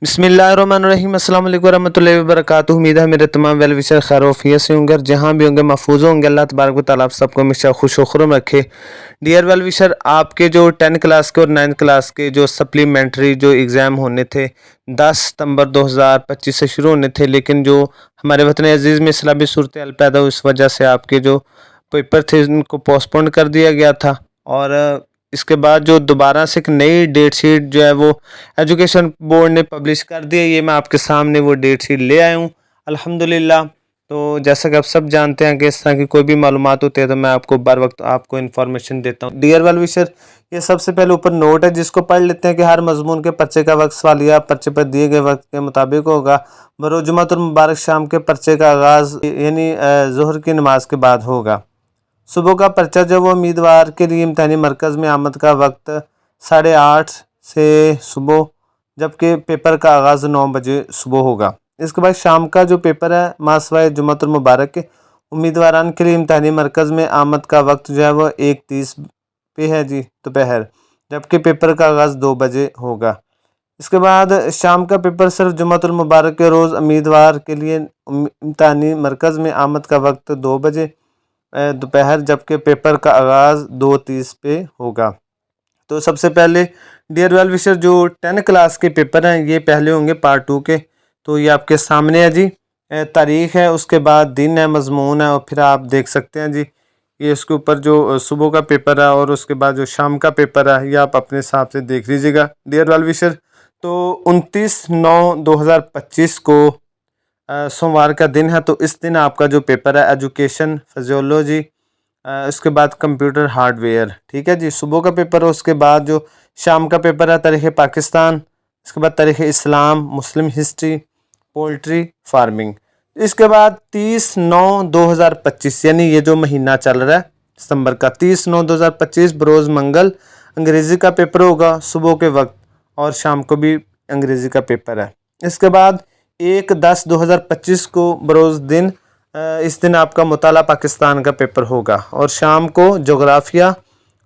बिस्मिल्लाहिर्रहमानिर्रहीम अस्सलाम वालेकुम रहमतुल्लाहि व बरकातुहू। उम्मीद है मेरे तमाम वेल विशर खैर वफियत से होंगे और जहाँ भी होंगे महफूज होंगे। अल्लाह तबारक व तआला आप सबको हमेशा खुश व खुर्रम रखे। डियर वेल विशर, आपके जो 10 क्लास के और 9 क्लास के जो सप्लीमेंट्री जो एग्ज़ाम होने थे 10 सितंबर 2025 से शुरू होने थे, लेकिन जो हमारे वतन अजीज़ में इस्लामी सूरत हाल पैदा हुई, इस वजह से आपके जो पेपर थे उनको पोस्टपोन कर दिया गया था। और इसके बाद जो दोबारा से एक नई डेट शीट जो है वो एजुकेशन बोर्ड ने पब्लिश कर दी है। ये मैं आपके सामने वो डेट शीट ले आया हूँ अल्हम्दुलिल्लाह। तो जैसा कि आप सब जानते हैं कि इस तरह की कोई भी मालूमात होती है तो मैं आपको बर वक्त आपको इन्फॉर्मेशन देता हूँ। डियर वेल विशर, ये सबसे पहले ऊपर नोट है जिसको पढ़ लेते हैं कि हर मजमून के पर्चे का वक्त सवालिया पर्चे पर दिए गए वक्त के मुताबिक होगा। बरोज़ जुमातुल मुबारक शाम के पर्चे का आगाज़ यानी ज़ोहर की नमाज के बाद होगा। सुबह का पर्चा जो वो उम्मीदवार के लिए इम्तहानी मरकज़ में आमद का वक्त 8:30 से सुबह, जबकि पेपर का आगाज़ 9 बजे सुबह होगा। इसके बाद शाम का जो पेपर है मासवाए जुमातुल मुबारक के उम्मीदवारान के लिए इम्तहानी मरकज़ में आमद का वक्त जो है वो 1:30 पे है जी दोपहर, जबकि पेपर का आगाज़ 2 बजे होगा। इसके बाद शाम का पेपर सिर्फ जुमातुल मुबारक के रोज़ उम्मीदवार के लिए इम्तहानी मरकज़ में आमद का वक्त 2 बजे दोपहर, जबकि पेपर का आगाज़ 2:30 पे होगा। तो सबसे पहले डियर वेल विशर, जो 10 क्लास के पेपर हैं ये पहले होंगे पार्ट 2 के। तो ये आपके सामने है जी, तारीख़ है, उसके बाद दिन है, मजमून है, और फिर आप देख सकते हैं जी ये इसके ऊपर जो सुबह का पेपर है और उसके बाद जो शाम का पेपर है ये आप अपने हिसाब से देख लीजिएगा डियर वेल विशर। तो 29/9/2025 को सोमवार का दिन है। तो इस दिन आपका जो पेपर है एजुकेशन फिजियोलॉजी, उसके बाद कंप्यूटर हार्डवेयर, ठीक है जी, सुबह का पेपर है। उसके बाद जो शाम का पेपर है तारीख़ पाकिस्तान, इसके बाद तारीख़ इस्लाम, मुस्लिम हिस्ट्री, पोल्ट्री फार्मिंग। इसके बाद 30/9/2025 यानी ये जो महीना चल रहा है सितंबर का 30/9/2025 बरोज़ मंगल अंग्रेज़ी का पेपर होगा सुबह के वक्त, और शाम को भी अंग्रेज़ी का पेपर है। इसके बाद 1/10/2025 को बरोज़ दिन, इस दिन आपका मुताला पाकिस्तान का पेपर होगा, और शाम को जोग्राफ़िया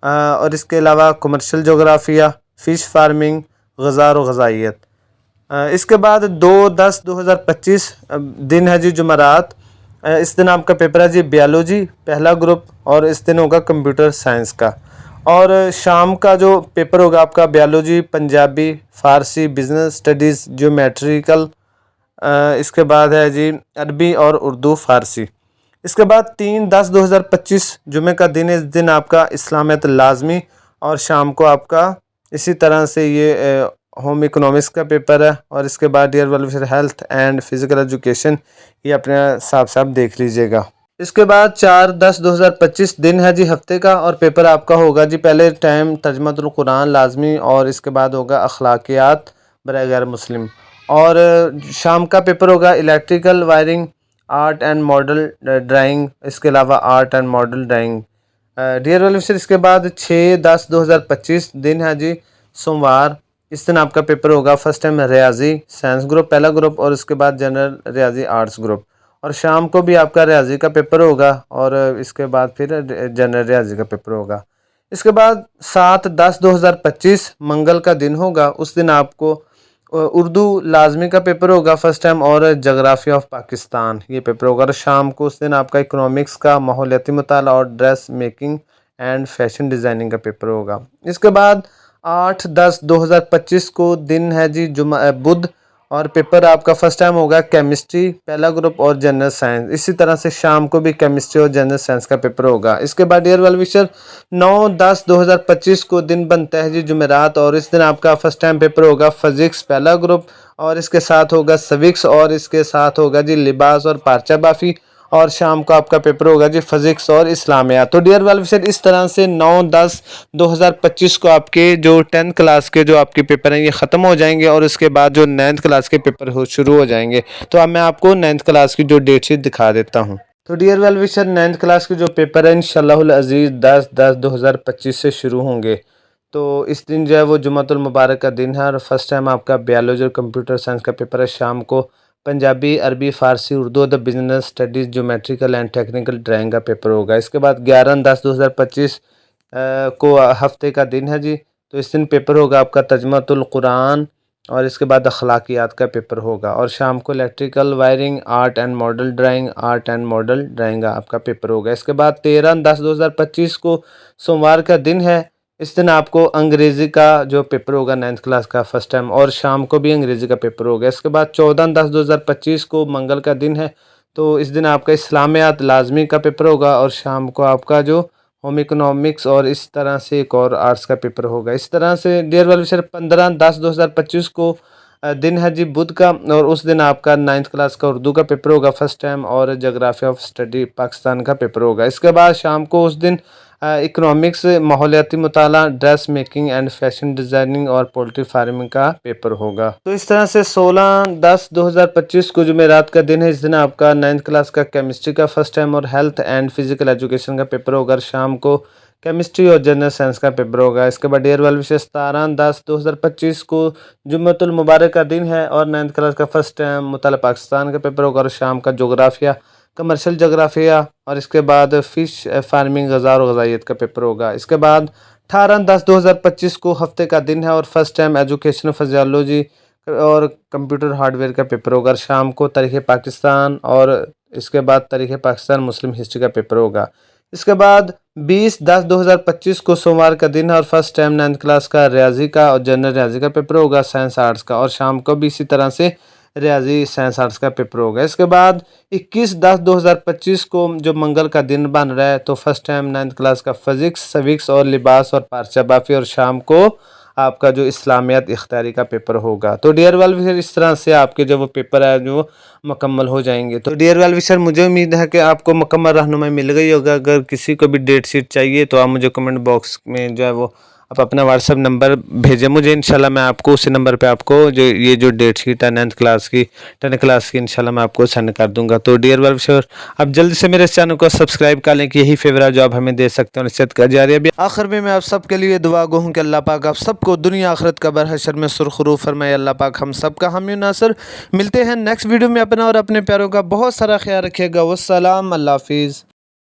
और इसके अलावा कमर्शियल जोग्राफ़िया, फ़िश फार्मिंग, ग़ज़ा और ग़ज़ाइयत। इसके बाद 2/10/2025 दिन है जी जुमेरात। इस दिन आपका पेपर है जी बायोलॉजी पहला ग्रुप, और इस दिन होगा कंप्यूटर साइंस का। और शाम का जो पेपर होगा आपका बायोलॉजी, पंजाबी, फ़ारसी, बिज़नेस स्टडीज़, ज्योमेट्रिकल, इसके बाद है जी अरबी और उर्दू फ़ारसी। इसके बाद 3/10/2025 जुमे का दिन है। इस दिन आपका इस्लामियत लाजमी, और शाम को आपका इसी तरह से ये होम इकोनॉमिक्स का पेपर है। और इसके बाद dear welfare health and physical education, ये अपने साफ देख लीजिएगा। इसके बाद 4/10/2025 दिन है जी हफ्ते का, और पेपर आपका होगा जी पहले टाइम तर्जुमातुल कुरान लाजमी, और इसके बाद होगा अखलाकियात बराए गैर मुस्लिम, और शाम का पेपर होगा electrical wiring, art and model drawing, इसके अलावा art and model drawing. Dear welfare, इसके बाद 6/10/2025 दिन है जी सोमवार। इस दिन आपका पेपर होगा फर्स्ट टाइम रियाजी साइंस ग्रुप पहला ग्रुप, और इसके बाद जनरल रियाजी आर्ट्स ग्रुप, और शाम को भी आपका रियाजी का पेपर होगा, और इसके बाद फिर जनरल रियाजी का पेपर होगा। इसके बाद 7/10/2025 मंगल का दिन होगा। उस दिन आपको उर्दू लाजमी का पेपर होगा फर्स्ट टाइम, और जोग्राफ़ी ऑफ पाकिस्तान ये पेपर होगा। और शाम को उस दिन आपका इकोनॉमिक्स का, माहौलियाती मुताला और dress making and fashion designing का पेपर होगा। इसके बाद 8/10/2025 को दिन है जी बुध, और पेपर आपका फर्स्ट टाइम होगा केमिस्ट्री पहला ग्रुप और जनरल साइंस। इसी तरह से शाम को भी केमिस्ट्री और जनरल साइंस का पेपर होगा। इसके बाद डियर वेलविशर 9/10/2025 को दिन बनता है जी जुमेरात, और इस दिन आपका फर्स्ट टाइम पेपर होगा फिजिक्स पहला ग्रुप, और इसके साथ होगा सविक्स, और इसके साथ होगा जी लिबास और पार्चा बाफ़ी, और शाम को आपका पेपर होगा जी फिजिक्स और इस्लामिया। तो डियर वेलविशर, इस तरह से 9/10/2025 को आपके जो 10th क्लास के जो आपके पेपर हैं ये ख़त्म हो जाएंगे, और इसके बाद जो 9th क्लास के पेपर शुरू हो जाएंगे। तो अब मैं आपको 9th क्लास की जो डेट शीट दिखा देता हूँ। तो डियर वेलविशर, 9th क्लास के जो पेपर है इंशाअल्लाहुल अज़ीज़ 10/10/2025 से शुरू होंगे। तो इस दिन जो है वो जुमातुल मुबारक का दिन है, और फर्स्ट टाइम आपका बायोलॉजी और कंप्यूटर साइंस का पेपर है। शाम को पंजाबी, अरबी, फ़ारसी, Urdu, the business studies, geometrical and technical drawing का पेपर होगा। इसके बाद 11/10/2025 को हफ्ते का दिन है जी। तो इस दिन पेपर होगा आपका तर्जुमातुल कुरान, اور اس کے بعد اخلاقیات کا پیپر ہوگا، اور شام کو electrical wiring, art and model drawing آپ کا پیپر ہوگا۔ اس کے بعد 13/10/2025 کو سوموار کا دن ہے، اس دن آپ کو انگریزی کا جو پیپر ہوگا 9th کلاس کا فرسٹ ٹائم، اور شام کو بھی انگریزی کا پیپر ہوگا۔ اس کے بعد 14/10/2025 کو منگل کا دن ہے، تو اس دن آپ کا اسلامیات لازمی کا پیپر ہوگا، اور شام کو آپ کا جو ہوم اکنامکس اور اس طرح سے ایک اور آرٹس کا پیپر ہوگا۔ اس طرح سے ڈیئر ویل وشر 15/10/2025 کو دن ہے جی بدھ کا، اور اس دن آپ کا 9th کلاس کا اردو کا پیپر ہوگا فرسٹ ٹائم، اور جغرافی آف اسٹڈی پاکستان کا پیپر ہوگا۔ اس کے بعد شام کو اس دن اکنامکس، ماحولیاتی مطالعہ، dress making and fashion designing اور پولٹری فارمنگ کا پیپر ہوگا۔ تو اس طرح سے 16/10/2025 کو جمعرات کا دن ہے، اس دن آپ کا 9th کلاس کا کیمسٹری کا فرسٹ ٹائم اور ہیلتھ اینڈ فزیکل ایجوکیشن کا پیپر ہوگا، اور شام کو کیمسٹری اور جنرل سائنس کا پیپر ہوگا۔ اس کے بعد ڈیئر ویل وشر 17/10/2025 کو جمعۃ المبارک کا دن ہے، اور 9th کلاس کا فرسٹ ٹائم مطالعہ پاکستان کا پیپر ہوگا، اور شام کا جغرافیہ، کمرشل جغرافیہ، اور اس کے بعد فش فارمنگ، غذا اور غذائیت کا پیپر ہوگا۔ اس کے بعد 18/10/2025 کو ہفتے کا دن ہے، اور فرسٹ ٹائم ایجوکیشن فزیالوجی اور کمپیوٹر ہارڈ ویئر کا پیپر ہوگا، اور شام کو تاریخ پاکستان، اور اس کے بعد تاریخ پاکستان مسلم ہسٹری کا پیپر ہوگا۔ اس کے بعد 20/10/2025 کو سوموار کا دن ہے، اور فرسٹ ٹائم 9th کلاس کا ریاضی کا اور جنرل ریاضی کا پیپر ہوگا، سائنس آرٹس کا، اور شام کو بھی اسی طرح سے ریاضی سائنس آرٹس کا پیپر ہوگا۔ اس کے بعد 21/10/2025 کو جو منگل کا دن بن رہا ہے، تو فرسٹ ٹائم 9th کلاس کا فزکس، سوکس اور لباس اور پارچہ بافی، اور شام کو آپ کا جو اسلامیات اختیاری کا پیپر ہوگا۔ تو ڈیئر ویل وشر اس طرح سے آپ کے جو وہ پیپر ہے جو مکمل ہو جائیں گے۔ تو ڈیئر ویل وشر مجھے امید ہے کہ آپ کو مکمل رہنمائی مل گئی ہوگا۔ اگر کسی کو بھی ڈیٹ شیٹ چاہیے تو آپ مجھے کمنٹ باکس میں جو ہے وہ آپ اپنا واٹس ایپ نمبر بھیجیں مجھے، انشاءاللہ میں آپ کو اسی نمبر پہ آپ کو جو یہ جو ڈیٹ شیٹ ہے 9th کلاس کی 10th کلاس کی انشاءاللہ میں آپ کو سینڈ کر دوں گا۔ تو ڈیئر ویل وشر آپ جلدی سے میرے اس چینل کو سبسکرائب کر لیں کہ یہی فیور ہے جو آپ ہمیں دے سکتے ہیں، اور نصیحت کا جاریہ بھی۔ آخر میں آپ سب کے لیے دعا گو ہوں کہ اللہ پاک آپ سب کو دنیا آخرت کا برحشر میں سرخرو فرمائے۔ اللہ پاک ہم سب کا حامی و ناصر۔ ملتے ہیں نیکسٹ ویڈیو میں، اپنا اور اپنے پیاروں کا بہت سارا خیال رکھیے گا۔ والسلام، اللہ حافظ۔